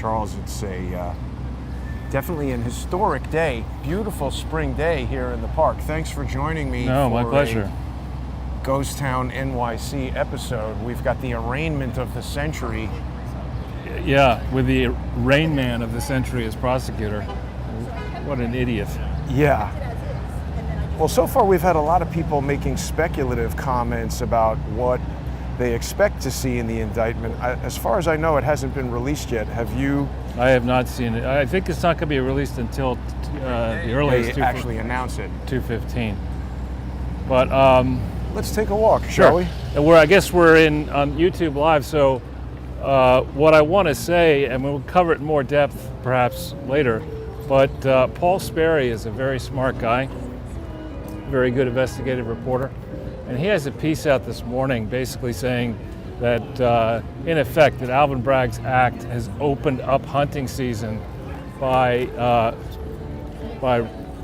Charles. It's a definitely an historic day, beautiful spring day here in the park. Thanks for joining me. No, for my pleasure. A Ghost Town NYC episode. We've got the arraignment of the century. Yeah, with the Rain Man of the century as prosecutor. What an idiot. Yeah. Well, so far we've had a lot of people making speculative comments about what they expect to see in the indictment. As far as I know, it hasn't been released yet. Have you? I have not seen it. I think it's not going to be released until the earliest. They actually announce it. 2:15. But let's take a walk, shall we? And I guess we're on YouTube Live. So what I want to say, and we'll cover it in more depth perhaps later. But Paul Sperry is a very smart guy, very good investigative reporter. And he has a piece out this morning basically saying that, in effect, that Alvin Bragg's act has opened up hunting season by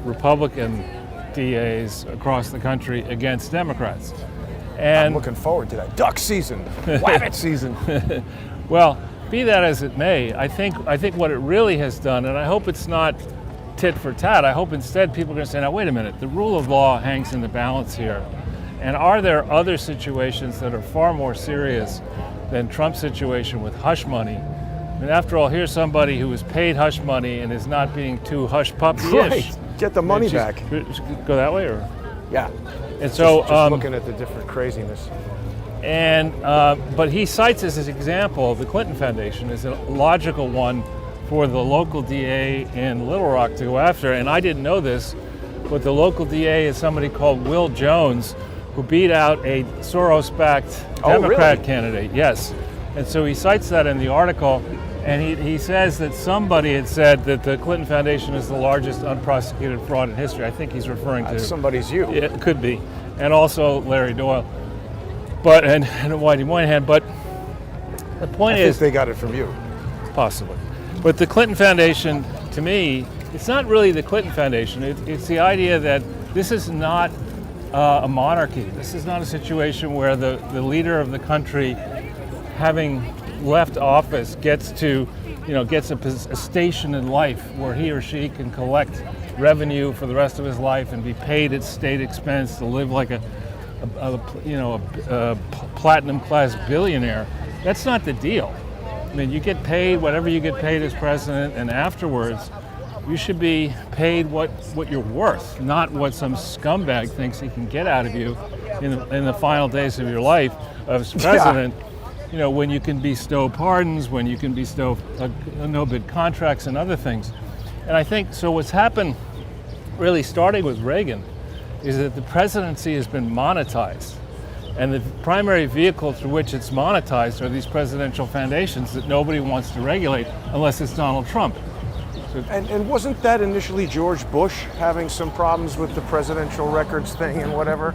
Republican DAs across the country against Democrats. And I'm looking forward to that. Duck season, wabbit season. Well, be that as it may, I think what it really has done, and I hope it's not tit for tat, I hope instead people are going to say, now wait a minute, the rule of law hangs in the balance here. And are there other situations that are far more serious than Trump's situation with hush money? I mean, after all, here's somebody who was paid hush money and is not being too hush puppy-ish. Right. Get the money back. Go that way, or? Yeah. And so, just looking at the different craziness. And but he cites as his example the Clinton Foundation as a logical one for the local DA in Little Rock to go after. And I didn't know this, but the local DA is somebody called Will Jones, who beat out a Soros-backed Democrat candidate. Yes. And so he cites that in the article, and he says that somebody had said that the Clinton Foundation is the largest unprosecuted fraud in history. I think he's referring to somebody's you. It could be, and also Larry Doyle, but and Whitey Moynihan. But the point is, they got it from you, possibly. But the Clinton Foundation, to me, it's not really the Clinton Foundation. It's the idea that this is not a monarchy. This is not a situation where the leader of the country, having left office, gets a station in life where he or she can collect revenue for the rest of his life and be paid at state expense to live like a platinum class billionaire. That's not the deal. I mean, you get paid whatever you get paid as president, and afterwards you should be paid what you're worth, not what some scumbag thinks he can get out of you in the final days of your life as president. Yeah. You know, when you can bestow pardons, when you can bestow no-bid contracts and other things. And I think, so what's happened, really starting with Reagan, is that the presidency has been monetized. And the primary vehicle through which it's monetized are these presidential foundations that nobody wants to regulate unless it's Donald Trump. And wasn't that initially George Bush having some problems with the presidential records thing and whatever?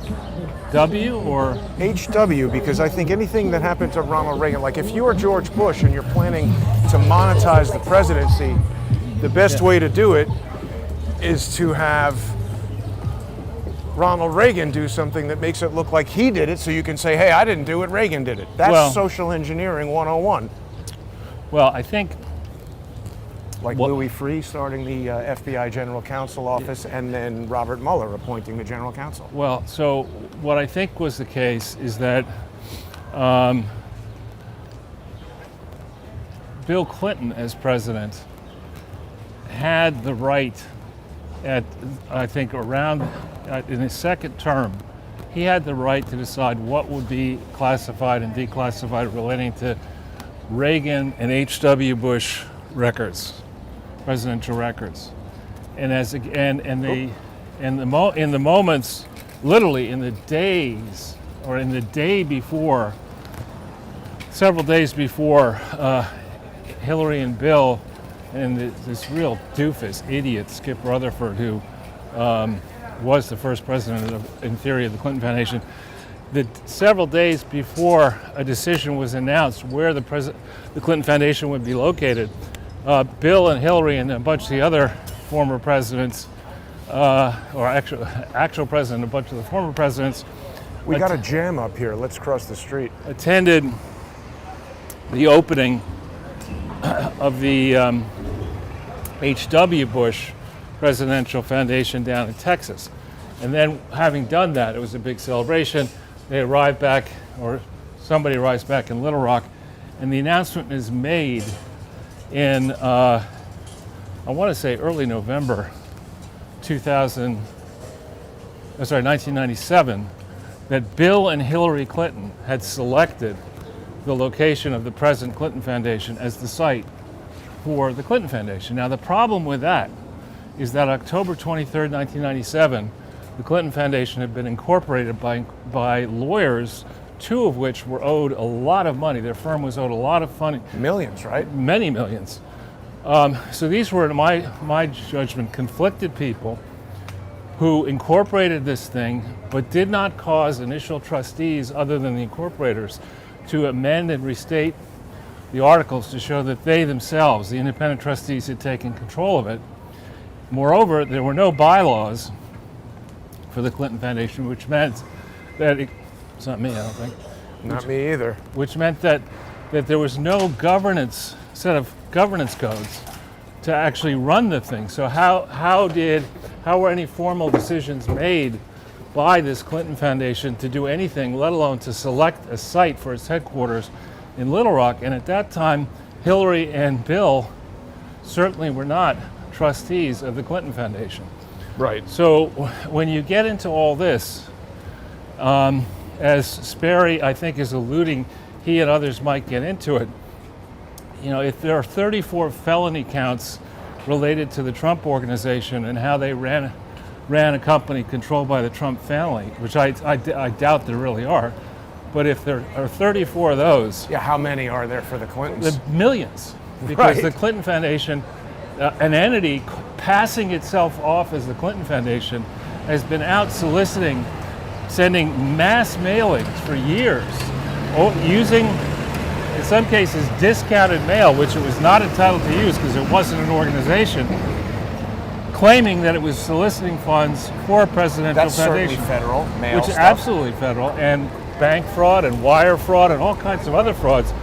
W or? HW, because I think anything that happened to Ronald Reagan, like if you are George Bush and you're planning to monetize the presidency, the best way to do it is to have Ronald Reagan do something that makes it look like he did it, so you can say, hey, I didn't do it, Reagan did it. That's social engineering 101. Well, I think like Louis Freeh starting the FBI General Counsel office, and then Robert Mueller appointing the General Counsel. Well, so what I think was the case is that Bill Clinton, as president, had the right I think around in his second term, he had the right to decide what would be classified and declassified relating to Reagan and H.W. Bush records. Presidential records, and in the moments, literally in the days, or in the day before, several days before Hillary and Bill and this real doofus idiot Skip Rutherford, who was the first president in theory of the Clinton Foundation, that several days before a decision was announced where the Clinton Foundation would be located, Bill and Hillary and a bunch of the other former presidents, or actual president, a bunch of the former presidents. We got a jam up here. Let's cross the street. Attended the opening of the H.W. Bush Presidential Foundation down in Texas. And then having done that, it was a big celebration. They arrived back, or somebody arrives back in Little Rock, and the announcement is made in, I want to say early November 1997, that Bill and Hillary Clinton had selected the location of the present Clinton Foundation as the site for the Clinton Foundation. Now, the problem with that is that October 23rd, 1997, the Clinton Foundation had been incorporated by lawyers, two of which were owed a lot of money. Their firm was owed a lot of money. Millions, right? Many millions. So these were, in my judgment, conflicted people who incorporated this thing, but did not cause initial trustees, other than the incorporators, to amend and restate the articles to show that they themselves, the independent trustees, had taken control of it. Moreover, there were no bylaws for the Clinton Foundation, which meant that it's not me, I don't think. Not me either. Which meant that there was no set of governance codes to actually run the thing. So how were any formal decisions made by this Clinton Foundation to do anything, let alone to select a site for its headquarters in Little Rock? And at that time, Hillary and Bill certainly were not trustees of the Clinton Foundation. Right. So when you get into all this, as Sperry, I think, is alluding, he and others might get into it. You know, if there are 34 felony counts related to the Trump organization and how they ran a company controlled by the Trump family, which I doubt there really are, but if there are 34 of those... Yeah, how many are there for the Clintons? The millions. Because the Clinton Foundation, an entity passing itself off as the Clinton Foundation, has been out soliciting, sending mass mailings for years, using, in some cases, discounted mail, which it was not entitled to use because it wasn't an organization, claiming that it was soliciting funds for a presidential foundation. That's certainly federal mail Which is stuff. absolutely federal, and bank fraud and wire fraud and all kinds of other frauds.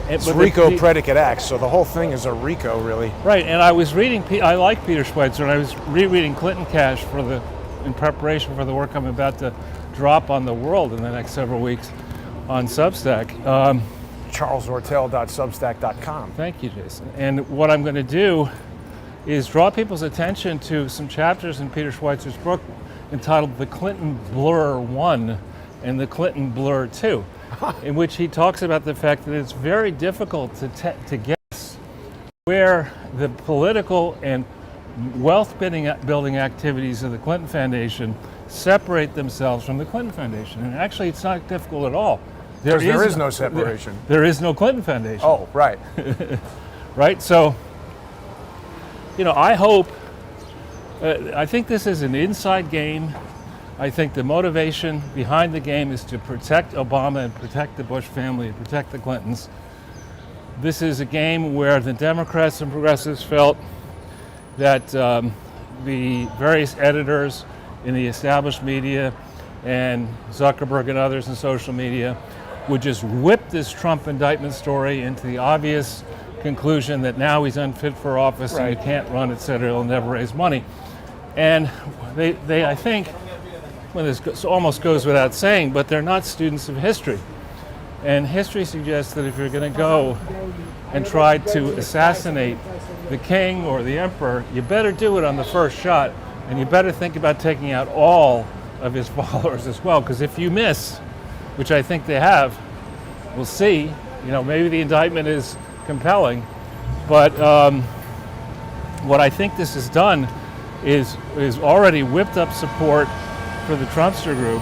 It's RICO predicate acts, so the whole thing is a RICO, really. Right, and I was reading, I like Peter Schweitzer, and I was rereading Clinton Cash in preparation for the work I'm about to drop on the world in the next several weeks on Substack. CharlesOrtel.substack.com. Thank you, Jason. And what I'm going to do is draw people's attention to some chapters in Peter Schweitzer's book entitled The Clinton Blur 1 and The Clinton Blur 2, in which he talks about the fact that it's very difficult to guess where the political and wealth building activities of the Clinton Foundation separate themselves from the Clinton Foundation. And actually, it's not difficult at all. There is no separation. There is no Clinton Foundation. Oh, right. Right? So, you know, I hope, I think this is an inside game. I think the motivation behind the game is to protect Obama and protect the Bush family and protect the Clintons. This is a game where the Democrats and progressives felt that the various editors in the established media and Zuckerberg and others in social media would just whip this Trump indictment story into the obvious conclusion that now he's unfit for office and he can't run, et cetera, he'll never raise money. And they I think, well, this almost goes without saying, but they're not students of history. And history suggests that if you're going to go and try to assassinate the king or the emperor, you better do it on the first shot, and you better think about taking out all of his followers as well, because if you miss, which I think they have, we'll see, you know, maybe the indictment is compelling, but what I think this has done is already whipped up support for the Trumpster group,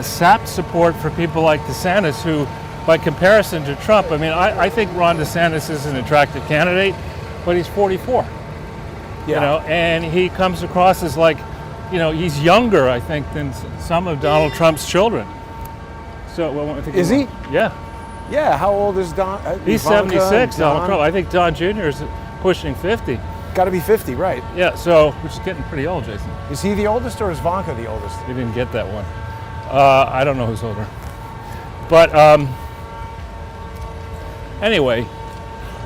sapped support for people like DeSantis, who, by comparison to Trump, I mean, I think Ron DeSantis is an attractive candidate, but he's 44. Yeah. You know, and he comes across as like, you know, he's younger, I think, than some of Donald Trump's children. So, well, I think is he? Yeah. Yeah. How old is Don? He's 76. Donald Trump. I think Don Jr. is pushing 50. Got to be 50, right? Yeah. So, which is getting pretty old, Jason. Is he the oldest, or is Ivanka the oldest? You didn't get that one. I don't know who's older. But anyway,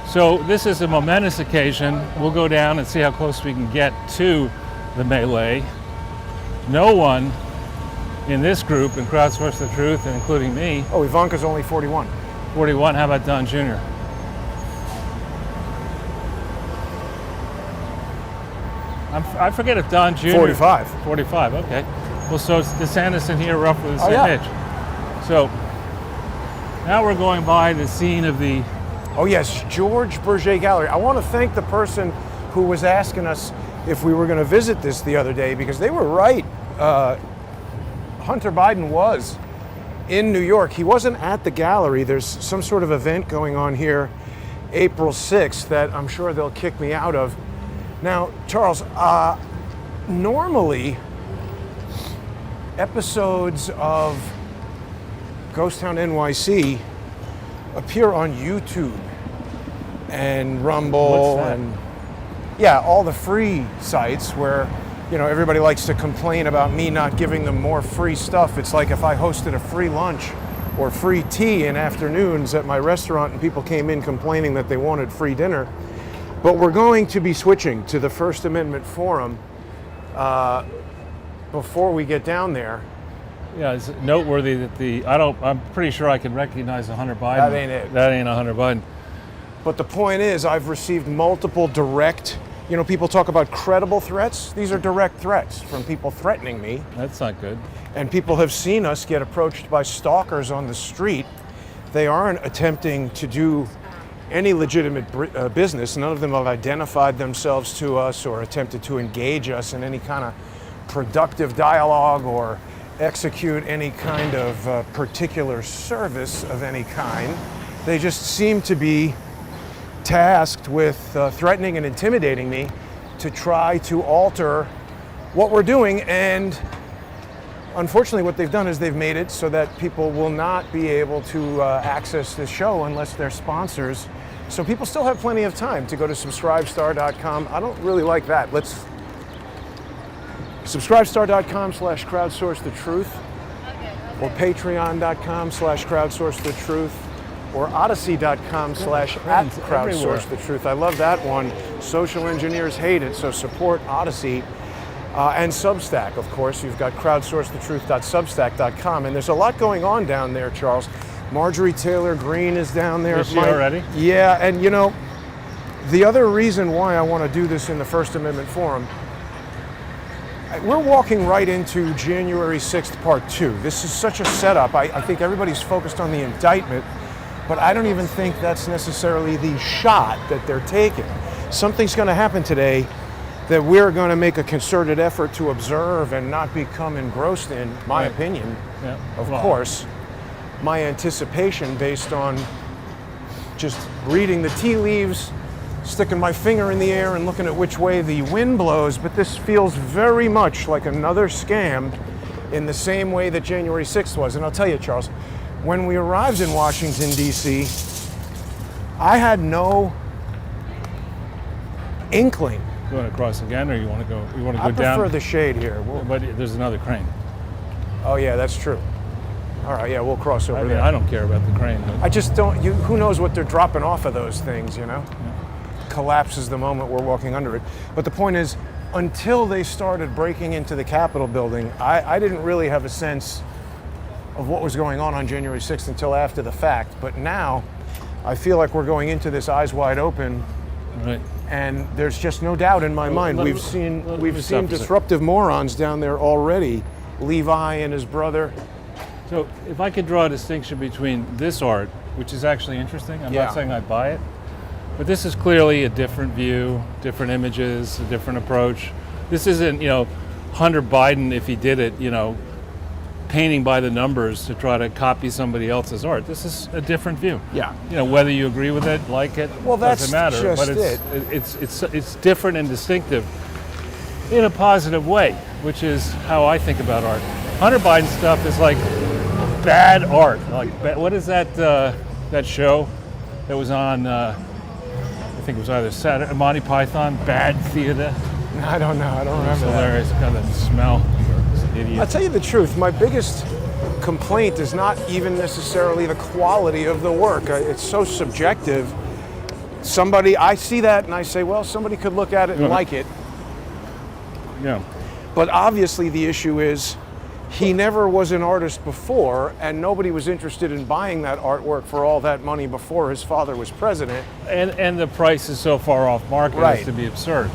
So this is a momentous occasion. We'll go down and see how close we can get to the melee. No one in this group, in Crowdsource the Truth, and including me. Oh, Ivanka's only 41. 41, how about Don Jr.? I forget if Don Jr. 45. 45, okay. Well, so it's DeSantis and here roughly the same age. So now we're going by the scene of the... Oh yes, George Bourget Gallery. I want to thank the person who was asking us if we were going to visit this the other day, because they were right. Hunter Biden was in New York. He wasn't at the gallery. There's some sort of event going on here April 6th that I'm sure they'll kick me out of. Now, Charles, normally episodes of Ghost Town NYC appear on YouTube and Rumble and all the free sites where, you know, everybody likes to complain about me not giving them more free stuff. It's like if I hosted a free lunch or free tea in afternoons at my restaurant and people came in complaining that they wanted free dinner. But we're going to be switching to the First Amendment Forum before we get down there. Yeah, it's noteworthy that I'm pretty sure I can recognize a Hunter Biden. That ain't it. That ain't a Hunter Biden. But the point is, I've received multiple direct, you know, people talk about credible threats. These are direct threats from people threatening me. That's not good. And people have seen us get approached by stalkers on the street. They aren't attempting to do any legitimate business. None of them have identified themselves to us or attempted to engage us in any kind of productive dialogue or execute any kind of particular service of any kind. They just seem to be tasked with threatening and intimidating me to try to alter what we're doing. And unfortunately, what they've done is they've made it so that people will not be able to access this show unless they're sponsors. So people still have plenty of time to go to subscribestar.com. I don't really like that. Let's subscribestar.com/crowdsourcethetruth or patreon.com/crowdsourcethetruth or odyssey.com/@crowdsourcethetruth. I love that one. Social engineers hate it, so support Odyssey. And Substack, of course. You've got crowdsourcethetruth.substack.com. And there's a lot going on down there, Charles. Marjorie Taylor Greene is down there. Is she already? Yeah, and you know, the other reason why I want to do this in the First Amendment Forum, we're walking right into January 6th, Part 2. This is such a setup. I think everybody's focused on the indictment, but I don't even think that's necessarily the shot that they're taking. Something's going to happen today that we're going to make a concerted effort to observe and not become engrossed in, my opinion, of course. My anticipation based on just reading the tea leaves, sticking my finger in the air and looking at which way the wind blows, but this feels very much like another scam in the same way that January 6th was. And I'll tell you, Charles, when we arrived in Washington, D.C., I had no inkling. You want to cross again, or you want to go? You want to go I down? prefer the shade here. But there's another crane. Oh yeah, that's true. All right, yeah, we'll cross over there. I don't care about the crane. But I just don't. Who knows what they're dropping off of those things? You know, collapses the moment we're walking under it. But the point is, until they started breaking into the Capitol building, I didn't really have a sense of what was going on January 6th until after the fact. But now, I feel like we're going into this eyes wide open. Right. And there's just no doubt in my mind. We've seen disruptive morons down there already. Levi and his brother. So if I could draw a distinction between this art, which is actually interesting, I'm not saying I buy it, but this is clearly a different view, different images, a different approach. This isn't, Hunter Biden, if he did it, painting by the numbers to try to copy somebody else's art. This is a different view. Yeah. Whether you agree with it, like it, well, doesn't matter. Just but it's different and distinctive in a positive way, which is how I think about art. Hunter Biden stuff is like bad art. Like, what is that that show that was on? I think it was either Saturday, Monty Python, Bad Theater. I don't know. I don't remember. It's hilarious. Kind of smell. Idiot. I'll tell you the truth. My biggest complaint is not even necessarily the quality of the work. It's so subjective. somebody, I see that and I say, well, somebody could look at it and like it. Yeah. But obviously the issue is he never was an artist before, and nobody was interested in buying that artwork for all that money before his father was president. And the price is so far off market Right. as to be absurd.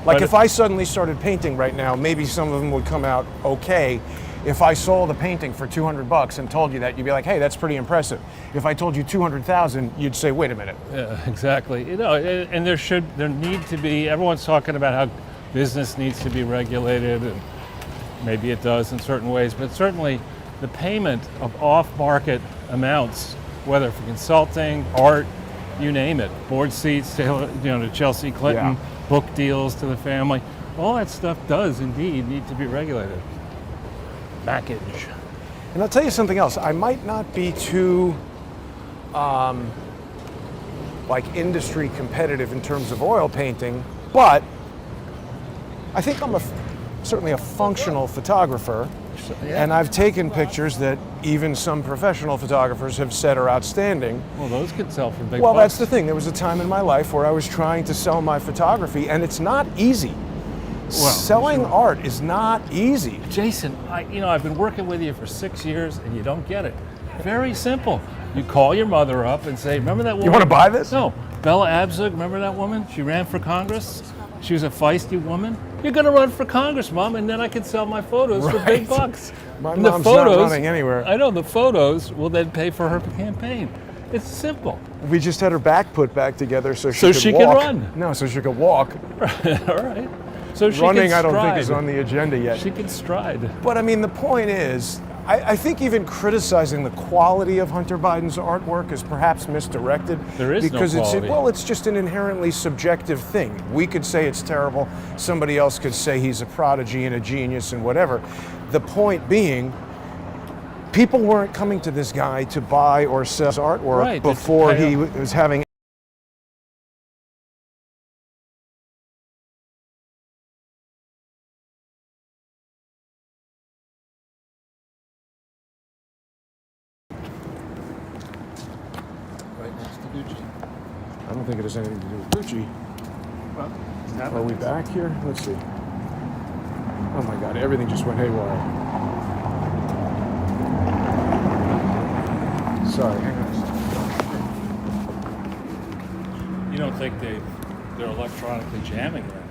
Like But if I suddenly started painting right now, maybe some of them would come out okay. If I sold a painting for $200 and told you that, you'd be like, hey, that's pretty impressive. If I told you 200,000, you'd say, wait a minute. Yeah, exactly. You know, and there need to be, everyone's talking about how business needs to be regulated, and maybe it does in certain ways, but certainly the payment of off-market amounts, whether for consulting, art, you name it, board seats to Chelsea Clinton, book deals to the family, all that stuff does indeed need to be regulated. Package. And I'll tell you something else. I might not be too industry competitive in terms of oil painting, but I think I'm certainly a functional photographer, and I've taken pictures that even some professional photographers have said are outstanding. Well, those could sell for big Well, bucks. that's the thing. There was a time in my life where I was trying to sell my photography, and it's not easy. Selling art is not easy. Jason, I've been working with you for 6 years and you don't get it. Very simple. You call your mother up and say, remember that woman? You want to buy this? No. Bella Abzug, remember that woman? She ran for Congress. She was a feisty woman. You're going to run for Congress, Mom, and then I can sell my photos for big bucks. My And mom's not running anywhere. I know, the photos will then pay for her campaign. It's simple. We just had her back put back together so So she she could can walk. run. No, so she could walk. All right. So she Running, can I don't think, stride. is on the agenda yet. She can stride. But I mean, the point is, I think even criticizing the quality of Hunter Biden's artwork is perhaps misdirected. There is no because quality. it's just an inherently subjective thing. We could say it's terrible. Somebody else could say he's a prodigy and a genius and whatever. The point being, people weren't coming to this guy to buy or sell his artwork Right, before he was having. Right next to Gucci. I don't think it has anything to do with Gucci. Well, Are we back here? Let's see. Oh my God, everything just went haywire. Sorry, hang on a second. You don't think they're electronically jamming around here?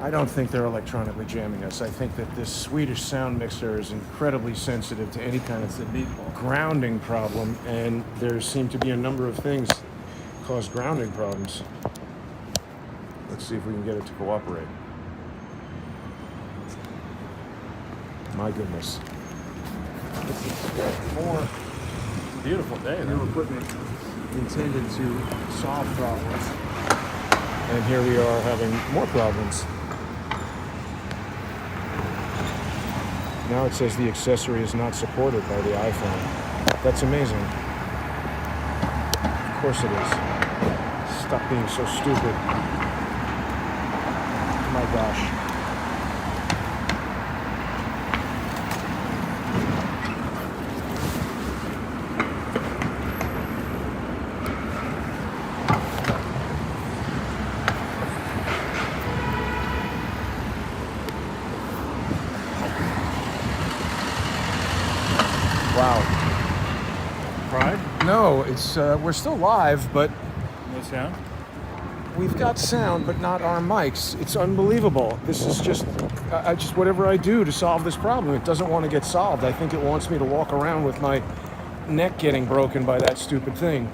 I don't think they're electronically jamming us. I think that this Swedish sound mixer is incredibly sensitive to any kind of grounding problem, and there seem to be a number of things cause grounding problems. Let's see if we can get it to cooperate. My goodness. This is more Beautiful day. new equipment intended to solve problems. And here we are having more problems. Now it says the accessory is not supported by the iPhone. That's amazing. Of course it is. Stop being so stupid. My gosh. Wow. Pride? No, it's we're still live, but No sound? we've got sound, but not our mics. It's unbelievable. This is just, I just whatever I do to solve this problem, it doesn't want to get solved. I think it wants me to walk around with my neck getting broken by that stupid thing.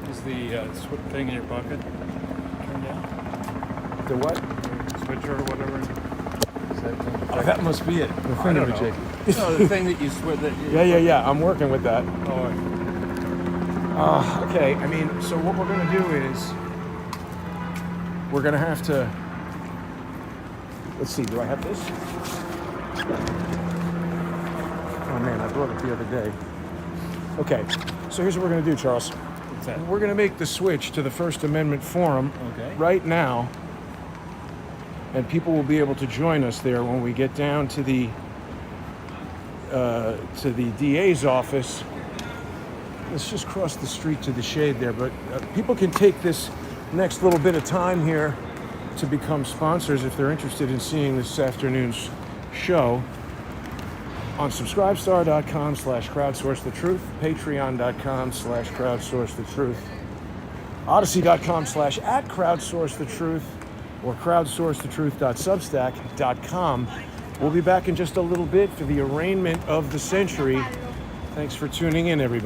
Is the thing in your pocket turned down? The what? Switcher or whatever? Is that thing? Oh, that must be it. The I don't know. thingamajig. No, the thing that you switch. Yeah. I'm working with that. Oh, Okay, I mean, so what we're gonna do is we're gonna have to. Let's see. Do I have this? Oh man, I brought it the other day. Okay, so here's what we're gonna do, Charles. what's that? We're gonna make the switch to the First Amendment Forum Okay. right now, and people will be able to join us there when we get down to the DA's office. Let's just cross the street to the shade there, but people can take this next little bit of time here to become sponsors if they're interested in seeing this afternoon's show on subscribestar.com/crowdsourcethetruth, patreon.com/crowdsourcethetruth, odyssey.com/@crowdsourcethetruth, or crowdsourcethetruth.substack.com. We'll be back in just a little bit for the arraignment of the century. Thanks for tuning in, everybody.